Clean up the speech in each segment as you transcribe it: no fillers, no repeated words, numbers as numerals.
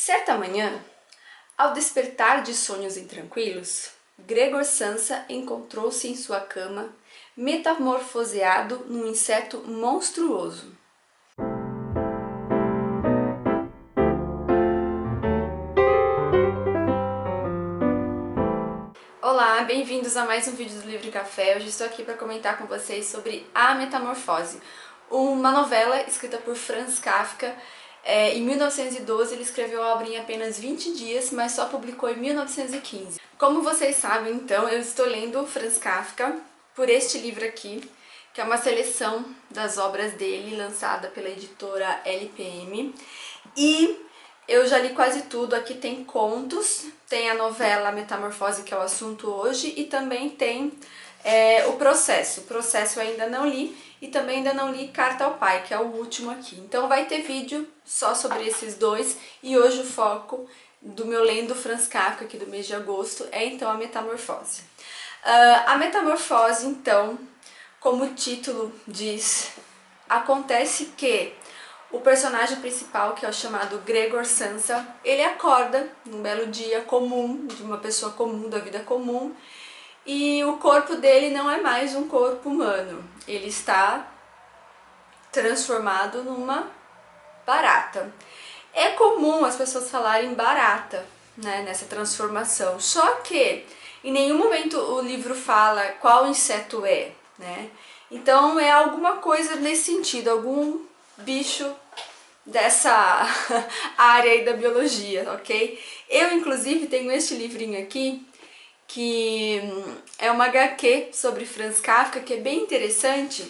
Certa manhã, ao despertar de sonhos intranquilos, Gregor Samsa encontrou-se em sua cama, metamorfoseado num inseto monstruoso. Olá, bem-vindos a mais um vídeo do Livro e Café. Hoje estou aqui para comentar com vocês sobre A Metamorfose, uma novela escrita por Franz Kafka. Em 1912 ele escreveu a obra em apenas 20 dias, mas só publicou em 1915. Como vocês sabem, então, eu estou lendo Franz Kafka por este livro aqui, que é uma seleção das obras dele, lançada pela editora LPM. E eu já li quase tudo. Aqui tem contos, tem a novela Metamorfose, que é o assunto hoje, e também tem o Processo. O Processo eu ainda não li, e também ainda não li Carta ao Pai, que é o último aqui. Então vai ter vídeo só sobre esses dois, e hoje o foco do meu lendo Franz Kafka, aqui do mês de agosto, é então a Metamorfose. A Metamorfose, então, como o título diz, acontece que o personagem principal, que é o chamado Gregor Samsa, ele acorda num belo dia comum, de uma pessoa comum, da vida comum, e o corpo dele não é mais um corpo humano, ele está transformado numa barata. É comum as pessoas falarem barata, né, nessa transformação, só que em nenhum momento o livro fala qual inseto é, né? Então é alguma coisa nesse sentido, algum bicho dessa área aí da biologia, ok? Eu, inclusive, tenho este livrinho aqui, que é uma HQ sobre Franz Kafka, que é bem interessante,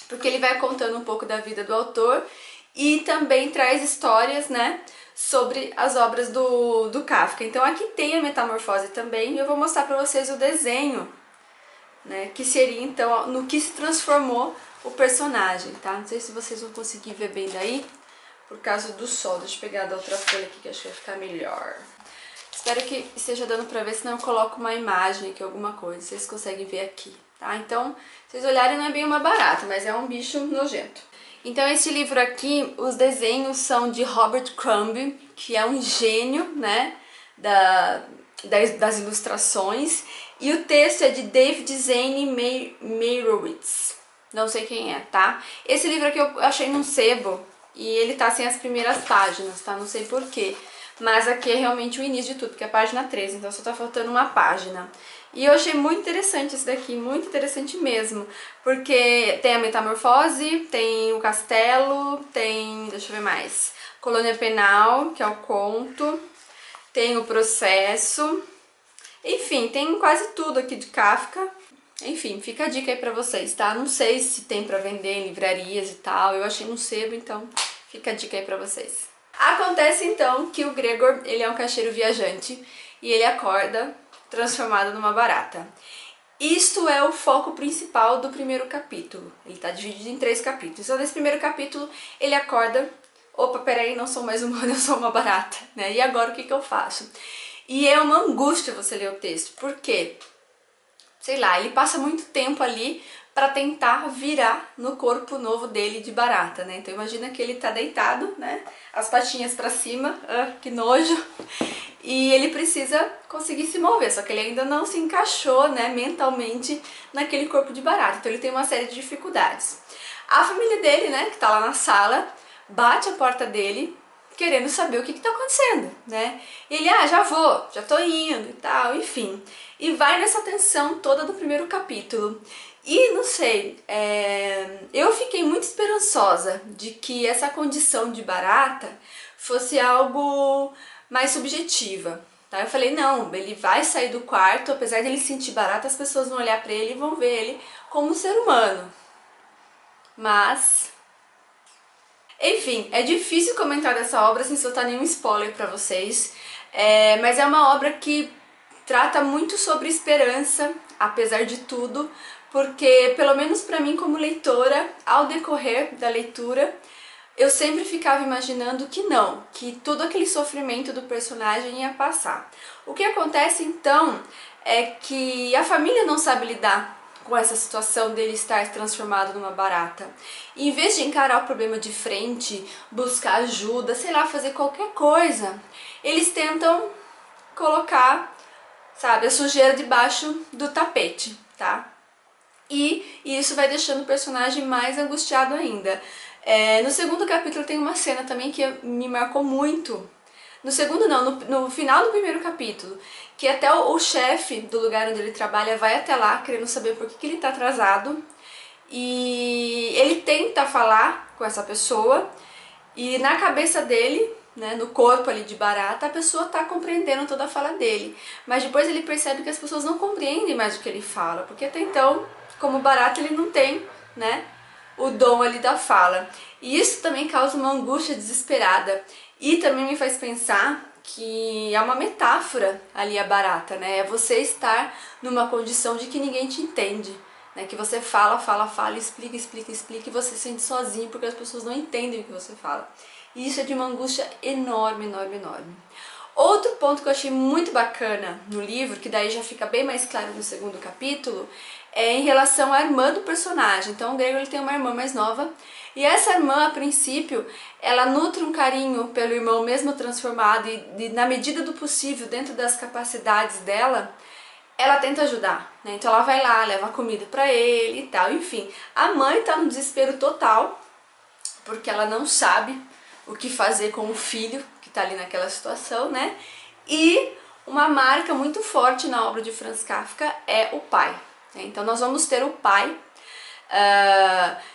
porque ele vai contando um pouco da vida do autor e também traz histórias, né, sobre as obras do Kafka. Então aqui tem a Metamorfose também, e eu vou mostrar para vocês o desenho, né, que seria então no que se transformou o personagem, tá? Não sei se vocês vão conseguir ver bem daí, por causa do sol. Deixa eu pegar da outra folha aqui que acho que vai ficar melhor. Espero que esteja dando pra ver, senão eu coloco uma imagem aqui, alguma coisa, vocês conseguem ver aqui, tá? Então, se vocês olharem, não é bem uma barata, mas é um bicho nojento. Então, esse livro aqui, os desenhos são de Robert Crumb, que é um gênio, né, das ilustrações, e o texto é de David Zane Meyrowitz, não sei quem é, tá? Esse livro aqui eu achei num sebo, e ele tá sem as primeiras páginas, tá? Não sei porquê. Mas aqui é realmente o início de tudo, porque é a página 13, então só tá faltando uma página. E eu achei muito interessante esse daqui, muito interessante mesmo. Porque tem a Metamorfose, tem o Castelo, tem, deixa eu ver mais, Colônia Penal, que é o conto, tem o Processo, enfim, tem quase tudo aqui de Kafka. Enfim, fica a dica aí pra vocês, tá? Não sei se tem pra vender em livrarias e tal, eu achei no sebo, então fica a dica aí pra vocês. Acontece então que o Gregor, ele é um caixeiro viajante e ele acorda transformado numa barata. Isto é o foco principal do primeiro capítulo, ele tá dividido em 3 capítulos. Então nesse primeiro capítulo ele acorda, opa, peraí, não sou mais humano, eu sou uma barata, né? E agora o que eu faço? E é uma angústia você ler o texto, por quê? Sei lá, ele passa muito tempo ali para tentar virar no corpo novo dele de barata, né? Então imagina que ele tá deitado, né? As patinhas para cima, que nojo. E ele precisa conseguir se mover, só que ele ainda não se encaixou, né, mentalmente naquele corpo de barata. Então ele tem uma série de dificuldades. A família dele, né, que tá lá na sala, bate a porta dele querendo saber o que tá acontecendo, né? E ele, já tô indo e tal, enfim. E vai nessa tensão toda do primeiro capítulo. E, não sei, eu fiquei muito esperançosa de que essa condição de barata fosse algo mais subjetiva, tá? Eu falei, não, ele vai sair do quarto, apesar de ele sentir barata, as pessoas vão olhar pra ele e vão ver ele como um ser humano. Mas enfim, é difícil comentar dessa obra sem soltar nenhum spoiler pra vocês, mas é uma obra que trata muito sobre esperança, apesar de tudo, porque, pelo menos pra mim como leitora, ao decorrer da leitura, eu sempre ficava imaginando que não, que todo aquele sofrimento do personagem ia passar. O que acontece então é que a família não sabe lidar com essa situação dele estar transformado numa barata. E em vez de encarar o problema de frente, buscar ajuda, sei lá, fazer qualquer coisa, eles tentam colocar, sabe, a sujeira debaixo do tapete, tá? E isso vai deixando o personagem mais angustiado ainda. No segundo capítulo tem uma cena também que me marcou muito. No segundo não, no final do primeiro capítulo, que até o chefe do lugar onde ele trabalha vai até lá querendo saber por que ele tá atrasado. E ele tenta falar com essa pessoa e na cabeça dele, né, no corpo ali de barata, a pessoa tá compreendendo toda a fala dele. Mas depois ele percebe que as pessoas não compreendem mais o que ele fala, porque até então, como barata, ele não tem, né, o dom ali da fala. E isso também causa uma angústia desesperada. E também me faz pensar que é uma metáfora ali a barata, né? É você estar numa condição de que ninguém te entende, né? Que você fala, explica, e você se sente sozinho porque as pessoas não entendem o que você fala. E isso é de uma angústia enorme, enorme, enorme. Outro ponto que eu achei muito bacana no livro, que daí já fica bem mais claro no segundo capítulo, é em relação à irmã do personagem. Então o Gregor, ele tem uma irmã mais nova, e essa irmã, a princípio, ela nutre um carinho pelo irmão mesmo transformado e na medida do possível, dentro das capacidades dela, ela tenta ajudar, né? Então ela vai lá, leva comida pra ele e tal, enfim. A mãe tá no desespero total, porque ela não sabe o que fazer com o filho que tá ali naquela situação, né? E uma marca muito forte na obra de Franz Kafka é o pai, né? Então nós vamos ter o pai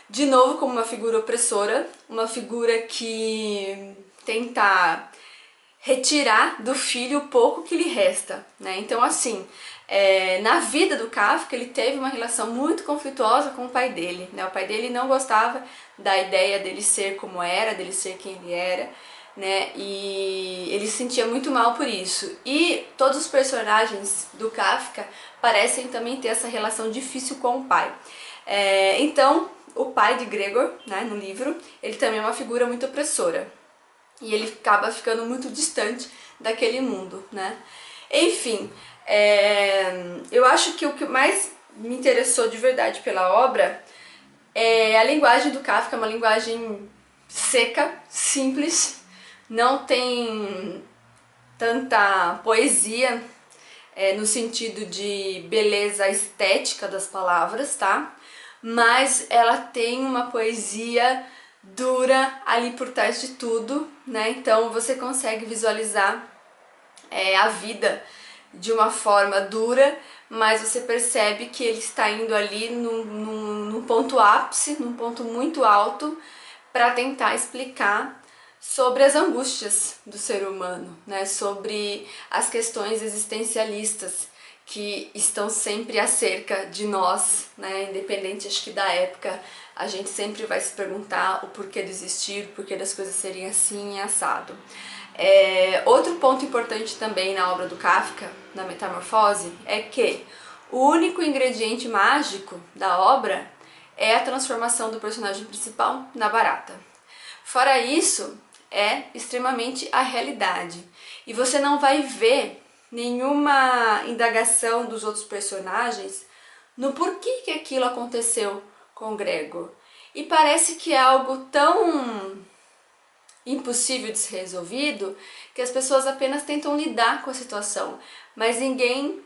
de novo como uma figura opressora, uma figura que tenta retirar do filho o pouco que lhe resta, né? Então assim, na vida do Kafka ele teve uma relação muito conflituosa com o pai dele, né? O pai dele não gostava da ideia dele ser como era, dele ser quem ele era, né? E ele se sentia muito mal por isso. E todos os personagens do Kafka parecem também ter essa relação difícil com o pai. Então, o pai de Gregor, né, no livro, ele também é uma figura muito opressora. E ele acaba ficando muito distante daquele mundo, né? Enfim, eu acho que o que mais me interessou de verdade pela obra é a linguagem do Kafka, uma linguagem seca, simples, não tem tanta poesia no sentido de beleza estética das palavras, tá? Mas ela tem uma poesia dura ali por trás de tudo, né? Então você consegue visualizar a vida de uma forma dura, mas você percebe que ele está indo ali num ponto ápice, num ponto muito alto, para tentar explicar sobre as angústias do ser humano, né? Sobre as questões existencialistas que estão sempre acerca de nós, né? Independente, acho que da época, a gente sempre vai se perguntar o porquê de existir, o porquê das coisas serem assim e assado. Outro ponto importante também na obra do Kafka, na Metamorfose, é que o único ingrediente mágico da obra é a transformação do personagem principal na barata. Fora isso, é extremamente a realidade. E você não vai ver nenhuma indagação dos outros personagens no porquê que aquilo aconteceu com o Gregor. E parece que é algo tão impossível de ser resolvido que as pessoas apenas tentam lidar com a situação, mas ninguém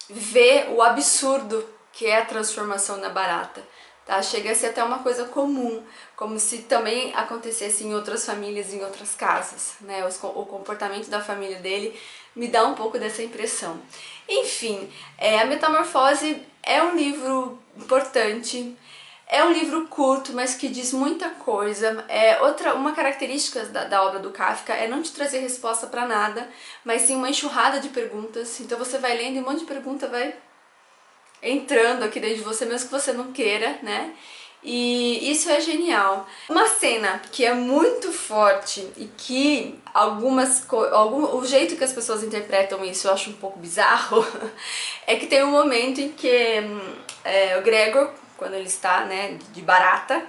vê o absurdo que é a transformação na barata. Tá? Chega a ser até uma coisa comum, como se também acontecesse em outras famílias, em outras casas, né? O comportamento da família dele me dá um pouco dessa impressão. Enfim, a Metamorfose é um livro importante, é um livro curto, mas que diz muita coisa. Uma característica da obra do Kafka é não te trazer resposta para nada, mas sim uma enxurrada de perguntas. Então você vai lendo e um monte de pergunta vai entrando aqui dentro de você, mesmo que você não queira, né? E isso é genial. Uma cena que é muito forte e que o jeito que as pessoas interpretam isso eu acho um pouco bizarro, é que tem um momento em que o Gregor, quando ele está, né, de barata,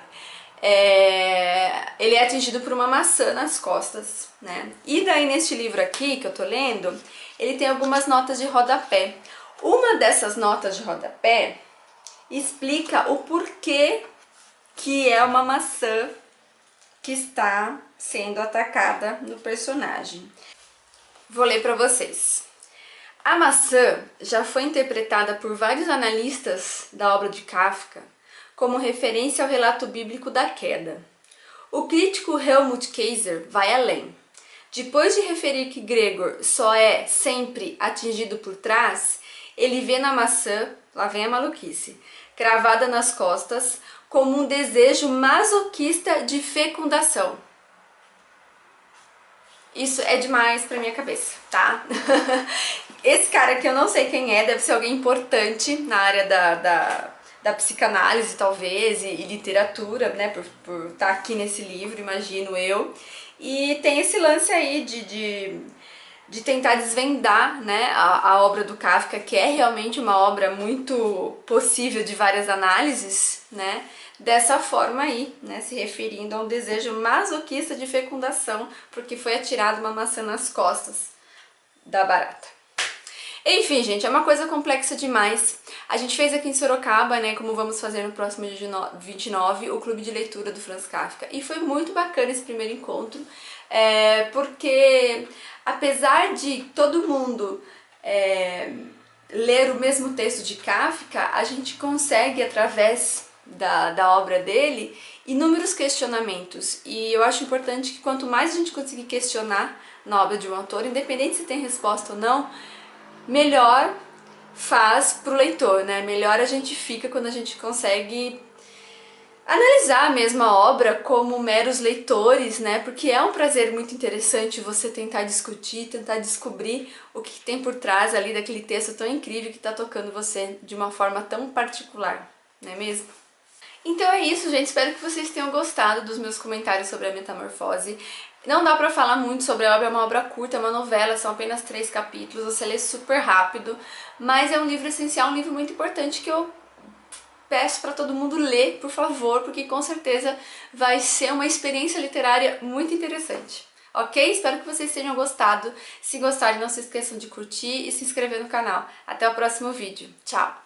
ele é atingido por uma maçã nas costas, né? E daí neste livro aqui que eu tô lendo, ele tem algumas notas de rodapé. Uma dessas notas de rodapé explica o porquê que é uma maçã que está sendo atacada no personagem. Vou ler para vocês. A maçã já foi interpretada por vários analistas da obra de Kafka como referência ao relato bíblico da queda. O crítico Helmut Kaiser vai além. Depois de referir que Gregor só é sempre atingido por trás, ele vê na maçã, lá vem a maluquice, cravada nas costas, como um desejo masoquista de fecundação. Isso é demais pra minha cabeça, tá? Esse cara que eu não sei quem é, deve ser alguém importante na área da psicanálise, talvez, e literatura, né? Por estar aqui nesse livro, imagino eu. E tem esse lance aí de tentar desvendar, né, a obra do Kafka, que é realmente uma obra muito possível de várias análises, né? Dessa forma aí, né, se referindo a um desejo masoquista de fecundação, porque foi atirada uma maçã nas costas da barata. Enfim, gente, é uma coisa complexa demais. A gente fez aqui em Sorocaba, né, como vamos fazer no próximo dia 29, o clube de leitura do Franz Kafka. E foi muito bacana esse primeiro encontro, porque apesar de todo mundo ler o mesmo texto de Kafka, a gente consegue, através da obra dele, inúmeros questionamentos. E eu acho importante que quanto mais a gente conseguir questionar na obra de um autor, independente se tem resposta ou não, melhor faz pro leitor, né? Melhor a gente fica quando a gente consegue analisar mesmo a obra como meros leitores, né? Porque é um prazer muito interessante você tentar discutir, tentar descobrir o que tem por trás ali daquele texto tão incrível que tá tocando você de uma forma tão particular, não é mesmo? Então é isso, gente. Espero que vocês tenham gostado dos meus comentários sobre a Metamorfose. Não dá pra falar muito sobre a obra, é uma obra curta, é uma novela, são apenas 3 capítulos, você lê super rápido, mas é um livro essencial, um livro muito importante que eu peço pra todo mundo ler, por favor, porque com certeza vai ser uma experiência literária muito interessante. Ok? Espero que vocês tenham gostado. Se gostarem, não se esqueçam de curtir e se inscrever no canal. Até o próximo vídeo. Tchau!